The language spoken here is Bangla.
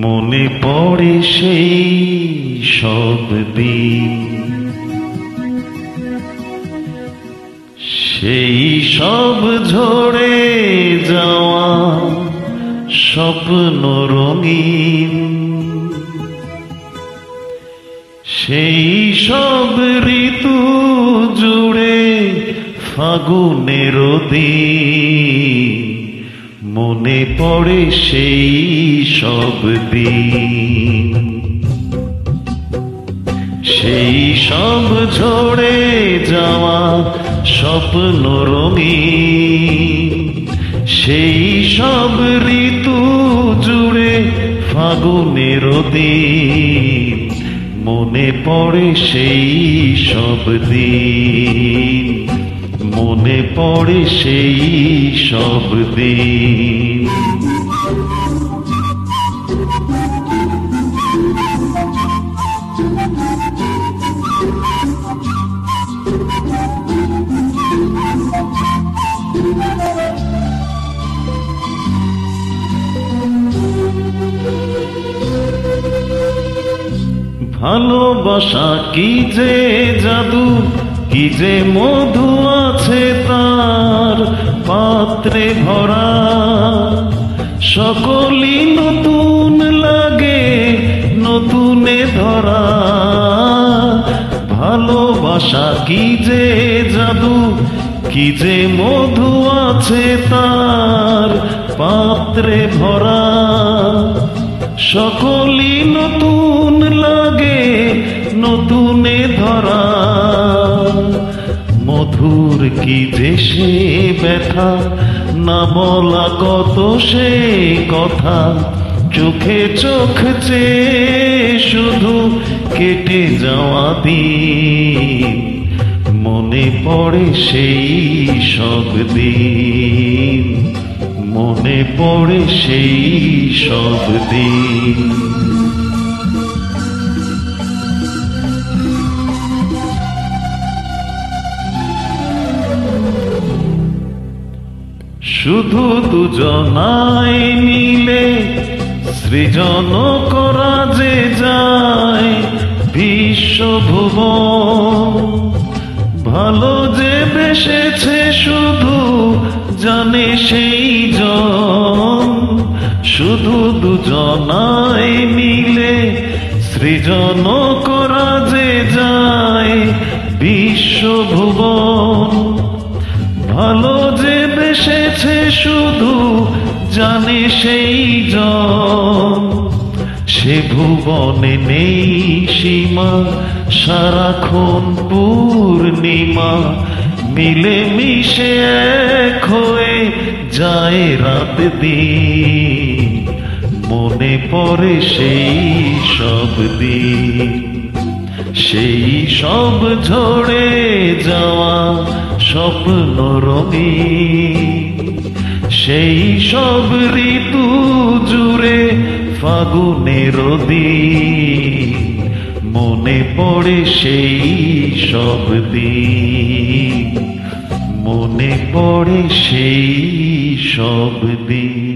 মনে পড়ে সেই সব দিন, সেই সব ঝরে যাওয়া স্বপ্ন রঙিন, সেই সব ঋতু জুড়ে ফাগুনের দিন। মনে পড়ে সেই সব দিন, সেই সব ঝরে যাওয়া স্বপ্ন রঙিন, সেই সব ঋতু জুড়ে ফাগুনের দিন। মনে পড়ে সেই সব দিন, মনে পড়ে সেই সব দিন। ভালোবাসা কি যে জাদু, কি যে মধু আছে তার পাত্রে ভরা। সকলই নতুন লাগে নতুনে ধরা। ভালোবাসা কি যে জাদু, কি যে মধু আছে তার পাত্রে ভরা। সকলই নতুন লাগে নতুনে ধরা। মধুর কি যে সে ব্যথা, না বলা কত সে কথা। চোখে চোখ চেয়ে শুধু কেটে যাওয়া দিন। মনে পড়ে সেই সব দিন, মনে পড়ে সেই সব দিন। শুধু দুজনায় মিলে সৃজন করা যে যায় বিশ্বভুবন। ভালো যে বেসেছে শুধু জানে সেই জন। শুধু দুজনায় মিলে সৃজন করা যে যায় বিশ্বভুবন। ভালো যে বেসেছে শুধু জানে সেই জন। সে ভুবনে নেই সীমা, সারাক্ষণ পূর্ণিমা। মিলে মিশে এক হয়ে যায় রাত দিন। মনে পড়ে সেই সব দিন, সেই সব ঝরে যাওয়া স্বপ্ন রঙিন। সেই সব ঋতু জুড়ে ফাগুনের দিন। মনে পড়ে সেই সব দিন, মনে পড়ে সেই সব দিন।